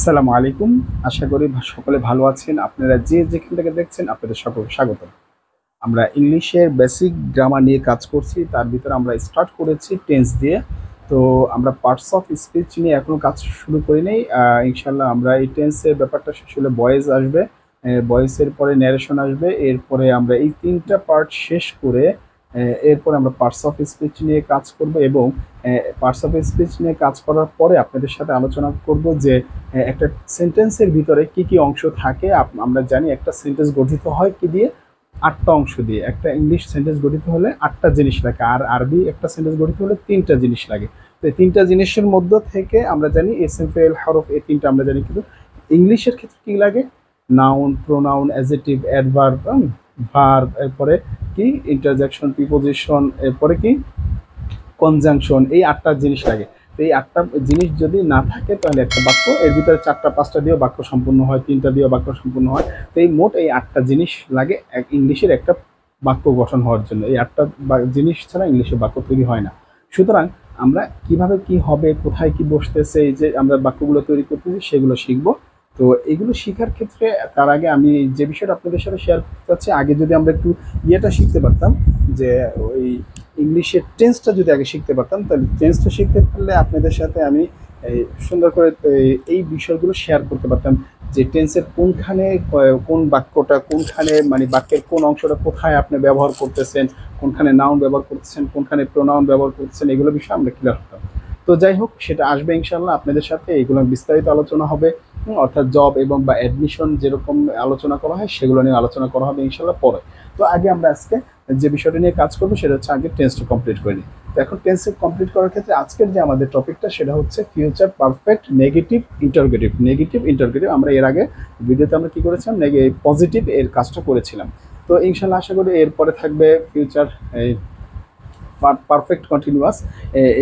আসসালামু আলাইকুম। আশা করি সকলে ভালো আছেন। আপনারা যে যেখান থেকে দেখছেন আপনাদের সকলকে স্বাগত। আমরা ইংলিশের বেসিক গ্রামার নিয়ে কাজ করছি। তার ভিতরে আমরা স্টার্ট করেছি টেন্স দিয়ে। তো আমরা পার্টস অফ স্পিচ নিয়ে এখনো কাজ শুরু করি নাই। ইনশাআল্লাহ আমরা এই টেন্সের ব্যাপারটা শেষ হলে ভয়েস আসবে। ভয়েসের পরে ন্যারেশন আসবে। এরপরে আমরা এই ৩ টা পার্ট শেষ করে এরপরে আমরা পার্টস অফ স্পিচ নিয়ে কাজ করব এবং পার্টস অফ স্পিচ নিয়ে কাজ করার পরে আপনাদের সাথে আলোচনা করব যে একটা সেন্টেন্সের ভিতরে কি কি অংশ থাকে। আমরা জানি একটা সেন্টেন্স গঠিত হয় কি দিয়ে, ৮টা অংশ দিয়ে। একটা ইংলিশ সেন্টেন্স গঠিত হলে ৮টা জিনিস লাগে, আর আরবি একটা সেন্টেন্স গঠিত হলে ৩টা জিনিস লাগে। তো এই ৩টা জিনিসের মধ্য থেকে আমরা জানি এসএম ফেল হরফ, এই ৩টা আমরা জানি। কিন্তু ইংলিশের ক্ষেত্রে কি লাগে? Noun, pronoun, adjective, adverb, verb, এরপরে কি ইন্টারজেকশন, প্রিপোজিশন, এরপরে কি কনজাংশন। এই ৮টা জিনিস লাগে। তো এই ৮টা জিনিস যদি না থাকে তাহলে একটা বাক্য, এর ভিতরে ৪টা ৫টা দিয়েও বাক্য সম্পূর্ণ হয়, ৩টা দিয়েও বাক্য সম্পূর্ণ হয়। তো এই মোট এই ৮টা জিনিস লাগে ইংলিশের একটা বাক্য গঠন হওয়ার জন্য। এই ৮টা জিনিস ছাড়া ইংলিশের বাক্য তৈরি হয় না। সুতরাং আমরা কিভাবে কি হবে, কোথায় কি বসতেছে, এই যে আমরা বাক্যগুলো তৈরি করতেছি সেগুলো শিখবো। তো এগুলো শেখার ক্ষেত্রে তার আগে আমি যে বিষয়টা আপনাদের সাথে শেয়ার করতে চাচ্ছি, আগে যদি আমরা একটু ইয়েটা শিখতে পারতাম, যে ওই ইংলিশের টেন্সটা যদি আগে শিখতে পারতাম, তাহলে টেন্সটা শিখতে পারলে আপনাদের সাথে আমি সুন্দর করে এই বিষয়গুলো শেয়ার করতে পারতাম, যে টেন্সের কোনখানে কোন বাক্যটা কোনখানে, মানে বাক্যের কোন অংশটা কোথায় আপনি ব্যবহার করতেছেন, কোনখানে নাউন ব্যবহার করতেছেন, কোনখানে প্রোনাউন ব্যবহার করতেছেন, এগুলো বিষয়ে আমরা ক্লিয়ার হতাম। তো যাই হোক, সেটা আসবে ইনশাল্লাহ আপনাদের সাথে, এগুলো বিস্তারিত আলোচনা হবে। অর্থাৎ জব এবং বা অ্যাডমিশন যেরকম আলোচনা করা হয় সেগুলো নিয়ে আলোচনা করা হবে ইনশাল্লাহ পরে। তো আগে আমরা আজকে যে বিষয়টা নিয়ে কাজ করবো সেটা হচ্ছে আগে টেন্সটা কমপ্লিট করে নিই। তো এখন টেন্স কমপ্লিট করার ক্ষেত্রে আজকের যে আমাদের টপিকটা সেটা হচ্ছে future perfect negative interrogative. Negative interrogative আমরা এর আগে ভিডিওতে আমরা কি করেছিলাম, পজিটিভ এর কাজটা করেছিলাম। তো ইনশাল্লাহ আশা করি এরপরে থাকবে ফিউচার পারফেক্ট কন্টিনিউয়াস।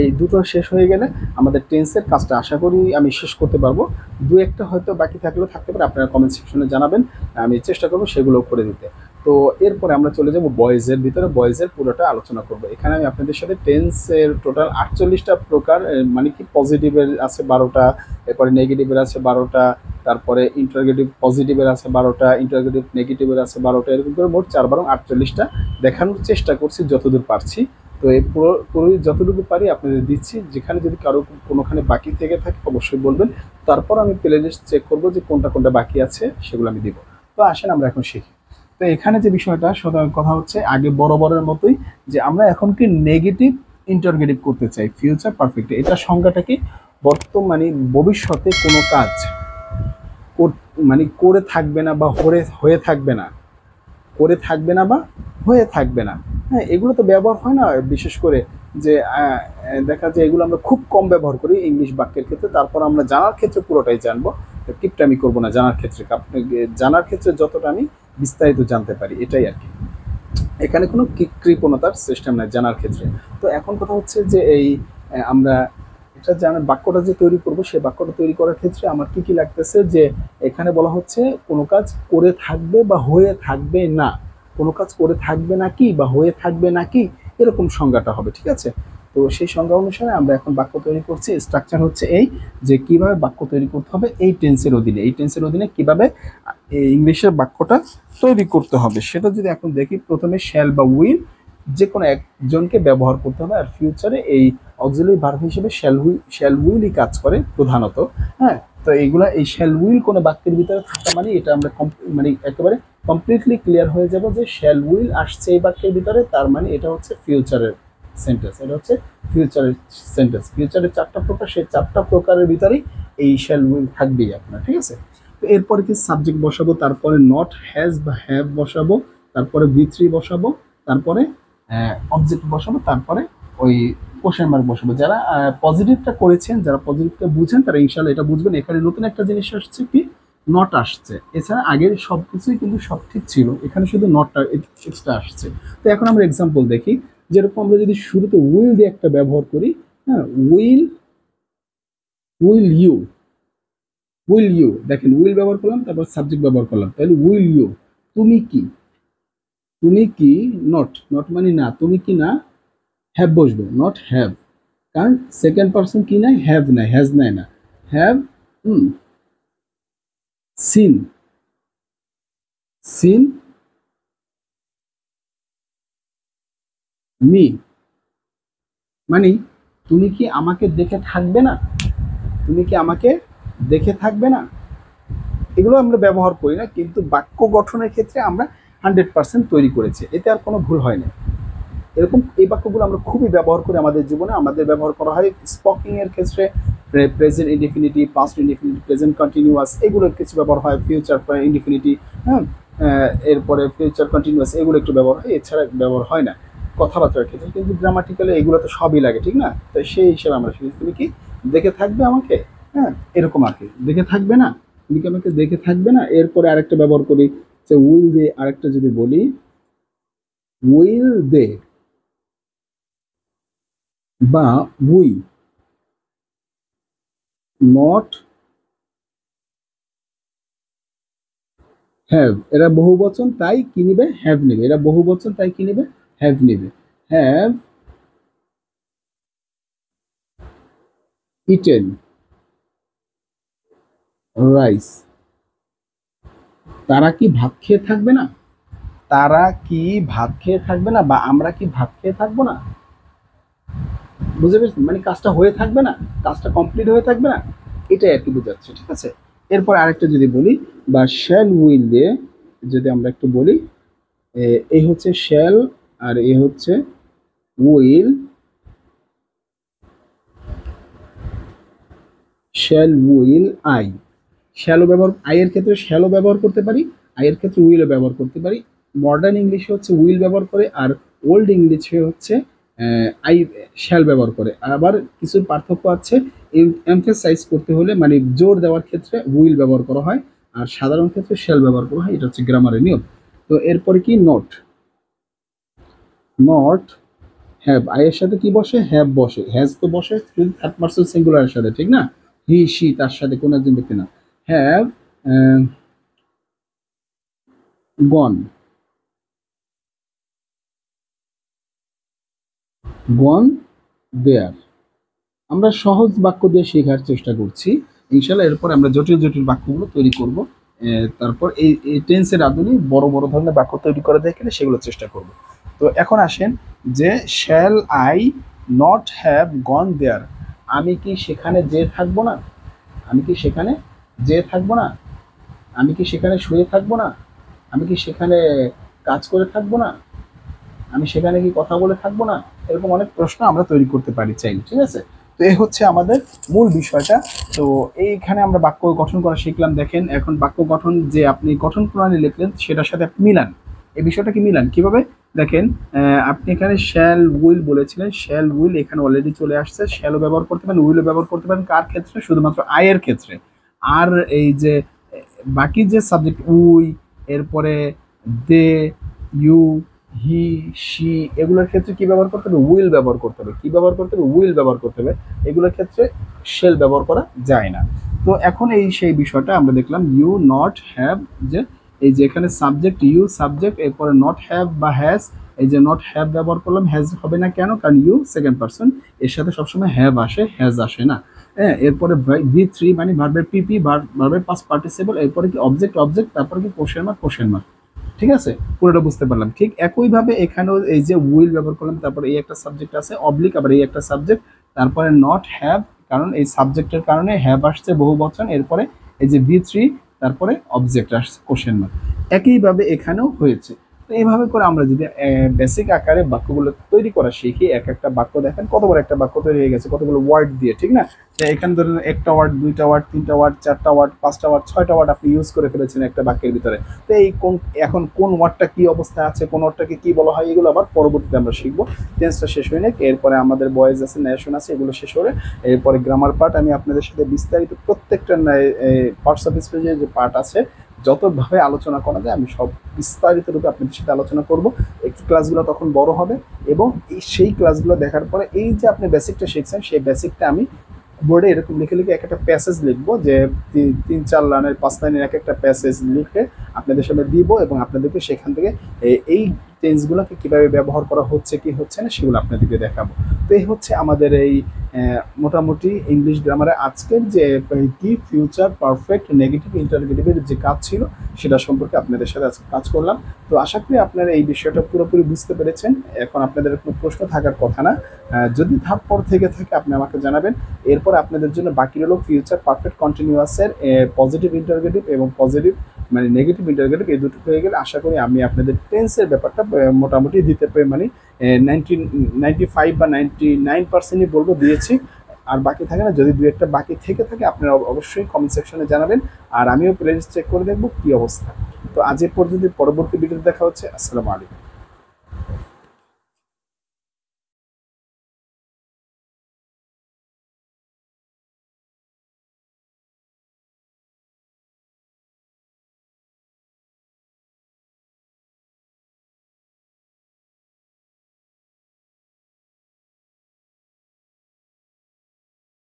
এই দুটো শেষ হয়ে গেলে আমাদের টেন্সের কাজটা আশা করি আমি শেষ করতে পারবো। দু একটা হয়তো বাকি থাকলেও থাকতে পারে, আপনারা কমেন্ট সেকশনে জানাবেন, আমি চেষ্টা করবো সেগুলো করে দিতে। তো এরপরে আমরা চলে যাব বয়েজের ভিতরে, বয়েজের পুরোটা আলোচনা করব। এখানে আমি আপনাদের সাথে টেন্সের টোটাল 48টা প্রকার, মানে কি পজিটিভের আছে 12টা, এরপরে নেগেটিভের আছে 12টা, তারপরে ইন্টারোগেটিভ পজিটিভের আছে 12টা, ইন্টারোগেটিভ নেগেটিভের আছে 12টা, এরকম করে মোট 4 12 48টা দেখানোর চেষ্টা করছি যতদূর পারছি। তো এই পুরো যতটুকু পারি আপনাদের দিচ্ছি। যেখানে যদি কারো কোনোখানে বাকি থেকে থাকে অবশ্যই বলবেন, তারপর আমি প্লে লিস্ট চেক করবো যে কোনটা কোনটা বাকি আছে, সেগুলো আমি দিব। তো আসেন আমরা এখন শিখি। তো এখানে যে বিষয়টা কথা হচ্ছে আগে বরাবরের মতোই, যে আমরা এখন কি নেগেটিভ ইন্টারোগেটিভ করতে চাই ফিউচার পারফেক্ট। এটা সংজ্ঞাটা কি? বর্তমানে ভবিষ্যতে কোনো কাজ মানে করে থাকবে না বা হয়ে থাকবে না, করে থাকবে না বা হয়ে থাকবে না। হ্যাঁ, এগুলো তো ব্যবহার হয় না, বিশেষ করে যে দেখা যায় এগুলো আমরা খুব কম ব্যবহার করি ইংলিশ বাক্যের ক্ষেত্রে। তারপর আমরা জানার ক্ষেত্রে পুরোটাই জানবো, টিপটা আমি করবো না। জানার ক্ষেত্রে জানার ক্ষেত্রে যতটা আমি বিস্তারিত জানতে পারি এটাই আর কি। এখানে কোনো কৃপণতার সিস্টেম নাই জানার ক্ষেত্রে। তো এখন কথা হচ্ছে যে এই আমরা এটা জানার বাক্যটা যে তৈরি করব, সেই বাক্যটা তৈরি করার ক্ষেত্রে আমার কি কি লাগতেছে, যে এখানে বলা হচ্ছে কোনো কাজ করে থাকবে বা হয়ে থাকবে না, কোনো কাজ করে থাকবে নাকি বা হয়ে থাকবে নাকি, এরকম সংজ্ঞাটা হবে। ঠিক আছে? তো সেই সংজ্ঞা অনুসারে আমরা এখন বাক্য তৈরি করছি। স্ট্রাকচার হচ্ছে এই, যে কিভাবে বাক্য তৈরি করতে হবে এই টেন্সের অধীনে, এই টেন্সের অধীনে কিভাবে ইংলিশের বাক্যটা তৈরি করতে হবে সেটা যদি এখন দেখি। প্রথমে শ্যাল বা উইল যে কোনো একজনকে ব্যবহার করতে হবে, আর ফিউচারে এই অক্সিলারি ভার্ব হিসেবে শ্যাল উইলই কাজ করে প্রধানত। হ্যাঁ, তো এইগুলা এই শ্যাল উইল কোনো বাক্যের ভিতরে থাকা মানে এটা আমরা মানে একেবারে কমপ্লিটলি ক্লিয়ার হয়ে যাব যে শ্যাল উইল আসছে এই বাক্যের ভিতরে, তার মানে এটা হচ্ছে ফিউচারের সেন্টেন্স। এটা হচ্ছে ফিউচারের সেন্টেন্স। ফিউচারের 4টা প্রকার, সেই 4টা প্রকারের ভিতরেই এই শ্যাল উইল থাকবেই আপনার। ঠিক আছে? তো এরপরে কি সাবজেক্ট বসাবো, তারপরে নট, হ্যাজ বা হ্যাভ বসাবো, তারপরে V3 বসাবো, তারপরে অবজেক্ট বসাবো, তারপরে ওই কোশ্চেন মার্ক বসাবো। যারা পজিটিভটা করেছেন, যারা পজিটিভটা বুঝেন, তারা ইনশাল্লাহ এটা বুঝবেন। এখানে নতুন একটা জিনিস আসছে কি, নট আসছে। এছাড়া আগের সব কিছুই কিন্তু সব ঠিক ছিল, এখানে শুধু নটটা এক্সট্রা আসছে। তো এখন আমরা এক্সাম্পল দেখি। যেরকম আমরা যদি শুরুতে উইল দিয়ে একটা ব্যবহার করি, হ্যাঁ, উইল ইউ, উইল ইউ, দেখেন উইল ব্যবহার করলাম, তারপর সাবজেক্ট ব্যবহার করলাম, তাহলে উইল ইউ, তুমি কি, তুমি কি, নট, নট মানে না, তুমি কি না, হ্যাভ বসবে, নট হ্যাভ, কারণ সেকেন্ড পার্সন কি নাই, হ্যাভ নাই, হ্যাজ নাই না, হ্যাভ সিন সিন মি, মানে তুমি কি আমাকে দেখে থাকবে না, তুমি কি আমাকে দেখে থাকবে না, এগুলো আমরা ব্যবহার করি না, কিন্তু বাক্য গঠনের ক্ষেত্রে আমরা 100% তৈরি করেছি, এতে আর কোনো ভুল হয় না। এরকম এই বাক্যগুলো আমরা খুবই ব্যবহার করি আমাদের জীবনে। আমাদের ব্যবহার করা হয় স্পোকিং এর ক্ষেত্রে, প্রেজেন্ট ইনডিফিনিটিভ, পাস্ট ইনডিফিনিটিভ, প্রেজেন্ট কন্টিনিউয়াস, এগুলোর কিছু ব্যবহার হয়, ফিউচার ইনডিফিনিটিভ, হ্যাঁ, এরপরে ফিউচার কন্টিনিউয়াস, এগুলো একটু ব্যবহার হয়, এছাড়া ব্যবহার হয় না কথাবার্তার ক্ষেত্রে। কিন্তু গ্রামাটিক্যালি এগুলো তো সবই লাগে, ঠিক না? তো সেই হিসেবে আমরা শিখি, তুমি কি দেখে থাকবে আমাকে, হ্যাঁ, এরকম আর কি, দেখে থাকবে না, তুমি কি আমাকে দেখে থাকবে না। এরপরে আরেকটা ব্যবহার করি যে উইল দে, আরেকটা যদি বলি উইল দে বা উই নট হ্যাভ, এরা বহু বচন তাই কি নিবে, হ্যাভ নিবে, এরা বহু বচন তাই কি নিবে, হ্যাভ নিবে। হ্যাভ ইটেন রাইস, তারা কি ভাত খেয়ে থাকবে না, তারা কি ভাত খেয়ে থাকবে না, বা আমরা কি ভাত খেয়ে থাকবো না, বুঝতে পেরেছেন? মানে কাজটা হয়ে থাকবে না, কাজটা কমপ্লিট হয়ে থাকবে না, এটাই আর কি বোঝাচ্ছে, ঠিক আছে? এরপর আরেকটা যদি বলি, বা শ্যাল উইল দিয়ে যদি আমরা একটু বলি, এই হচ্ছে শ্যাল আর এ হচ্ছে will, shall will I, shallow ব্যবহার, আই এর ক্ষেত্রে শ্যালো ব্যবহার করতে পারি, আই এর ক্ষেত্রে উইলও ব্যবহার করতে পারি। মডার্ন ইংলিশে হচ্ছে উইল ব্যবহার করে, আর ওল্ড ইংলিশে হচ্ছে আই শ্যাল ব্যবহার করে। আবার কিছু পার্থক্য আছে, এমফেসাইজ করতে হলে মানে জোর দেওয়ার ক্ষেত্রে উইল ব্যবহার করা হয়, আর সাধারণ ক্ষেত্রে শ্যাল ব্যবহার করা হয়, এটা হচ্ছে গ্রামারের নিয়ম। তো এরপরে কি নোট, নট হ্যাভ, আয়ের সাথে কি বসে, হ্যাভ বসে, হ্যাজ তো বসে যদি থার্ড পারসন সিঙ্গুলারের সাথে, ঠিক না? হি সি তার সাথে কোন একজন ব্যক্তি না। হ্যাভ গন, গন দেয়ার। আমরা সহজ বাক্য দিয়ে শেখার চেষ্টা করছি, ইনশাল্লাহ এরপর আমরা জটিল জটিল বাক্যগুলো তৈরি করব। তারপর এই টেন্সের আধুনিক বড় বড় ধরনের বাক্য তৈরি করে দেখলে সেগুলো চেষ্টা করব। তো এখন আসেন যে shall I not have gone there, আমি কি সেখানে যেয়ে থাকবো না, আমি কি সেখানে যেয়ে থাকবো না, আমি কি সেখানে শুয়ে থাকবো না, আমি কি সেখানে কাজ করে থাকবো না, আমি সেখানে কি কথা বলে থাকবো না, এরকম অনেক প্রশ্ন আমরা তৈরি করতে পারি চাইলে, ঠিক আছে? তো এই হচ্ছে আমাদের মূল বিষয়টা। তো এইখানে আমরা বাক্য গঠন করা শিখলাম। দেখেন এখন বাক্য গঠন যে আপনি গঠন প্রণালী লিখলেন সেটার সাথে আপনি মিলান, এই বিষয়টা কি মিলান কিভাবে, দেখেন আপনি এখানে শ্যাল উইল বলেছিলেন, শ্যাল উইল এখানে অলরেডি চলে আসছে, শ্যালও ব্যবহার করতে পারেন, উইলও ব্যবহার করতে পারেন, কার ক্ষেত্রে, শুধুমাত্র আয়ের ক্ষেত্রে। আর এই যে বাকি যে সাবজেক্ট উই, এরপরে দে, ইউ, হি, সি, এগুলোর ক্ষেত্রে কি ব্যবহার করতে হবে, উইল ব্যবহার করতে হবে, কি ব্যবহার করতে হবে, উইল ব্যবহার করতে হবে, এগুলোর ক্ষেত্রে শেল ব্যবহার করা যায় না। তো এখন এই সেই বিষয়টা আমরা দেখলাম, ইউ নট হ্যাভ, যে এই যে এখানে সাবজেক্ট ইউ সাবজেক্ট, এরপরে নট হ্যাভ বা হ্যাজ, এই যে নট হ্যাভ ব্যবহার করলাম, হ্যাজ হবে না কেন, কারণ ইউ সেকেন্ড পারসন, এর সাথে সবসময় হ্যাভ আসে, হ্যাজ আসে না। হ্যাঁ, এরপরে V3 মানে ভার্বের পিপি, ভার্বের পাস্ট পার্টিসিপল, এরপরে কি অবজেক্ট অবজেক্ট, তারপরে কি কোশ্চেন মার্ক, ঠিক আছে? পুরোটা বুঝতে পারলাম। ঠিক একইভাবে এখানেও এই যে উইল ব্যবহার করলাম, তারপরে এই একটা সাবজেক্ট আছে অবলিক, আবার এই একটা সাবজেক্ট, তারপরে নট হ্যাভ, কারণ এই সাবজেক্টের কারণে হ্যাভ আসছে বহু বচন, এরপরে এই যে V3, তারপরে অবজেক্ট আসছে কোশ্চেন মার্ক, একইভাবে এখানেও হয়েছে। তো এইভাবে করে আমরা যদি বেসিক আকারে বাক্যগুলো তৈরি করা শিখি, এক একটা বাক্য দেখেন কত বড় একটা বাক্য তৈরি হয়ে গেছে কতগুলো ওয়ার্ড দিয়ে, ঠিক না? এখানে ধরেন একটা ওয়ার্ড, দুইটা ওয়ার্ড, তিনটা ওয়ার্ড, চারটা ওয়ার্ড, পাঁচটা ওয়ার্ড, ছয়টা ওয়ার্ড আপনি ইউজ করে ফেলেছেন একটা বাক্যের ভিতরে। তো এই কোন, এখন কোন ওয়ার্ডটা কি অবস্থায় আছে, কোন ওয়ার্ডটাকে কি বলা হয়, এগুলো আবার পরবর্তীতে আমরা শিখবো। টেন্সটা শেষ হয়ে নিক, এরপরে আমাদের ভয়েস আছে, ন্যারেশন আছে, এগুলো শেষ হলে এরপরে গ্রামার পার্ট আমি আপনাদের সাথে বিস্তারিত প্রত্যেকটা পার্টস অফ স্পিচের যে পার্ট আছে যতভাবে আলোচনা করা যায় আমি সব বিস্তারিত রূপে আপনাদের সাথে আলোচনা করব। একটু ক্লাসগুলো তখন বড় হবে, এবং সেই ক্লাসগুলো দেখার পরে এই যে আপনি বেসিকটা শিখছেন সেই বেসিকটা আমি বোর্ডে এরকম লিখে লিখে এক একটা প্যাসেজ লিখবো, যে 3-4 লাইনের 5 লাইনের এক একটা প্যাসেজ লিখে আপনাদের সামনে দিব, এবং আপনাদেরকে সেখান থেকে এই টেন্সগুলোকে কীভাবে ব্যবহার করা হচ্ছে কি হচ্ছে না সেগুলো আপনাদেরকে দেখাবো। তো এই হচ্ছে আমাদের এই মোটামুটি ইংলিশ গ্রামারে আজকের যে কি ফিউচার পারফেক্ট নেগেটিভ ইন্টারগেটিভের যে কাজ ছিল সেটা সম্পর্কে আপনাদের সাথে আজকে কাজ করলাম। তো আশা করি আপনারা এই বিষয়টা পুরোপুরি বুঝতে পেরেছেন। এখন আপনাদের কোনো প্রশ্ন থাকার কথা না, যদি তারপর থেকে থাকে আপনি আমাকে জানাবেন। এরপর আপনাদের জন্য বাকি হলো ফিউচার পারফেক্ট কন্টিনিউয়াসের পজিটিভ ইন্টারগেটিভ এবং পজিটিভ মানে নেগেটিভ ইন্টারগেটিভ এই দুটো হয়ে গেলে আশা করি আমি আপনাদের টেন্সের ব্যাপারটা মোটামুটি দিতে পারি, মানে 95 বা 99%ই বলবো দিয়েছি। আর বাকি থাকে না, যদি দু একটা বাকি থেকে থাকে আপনারা অবশ্যই কমেন্ট সেকশনে জানাবেন, আর আমিও প্লেলিস্ট চেক করে দেখবো কী অবস্থা। তো আজ এ পর্যন্ত, পরবর্তী ভিডিওতে দেখা হচ্ছে। আসসালামু আলাইকুম।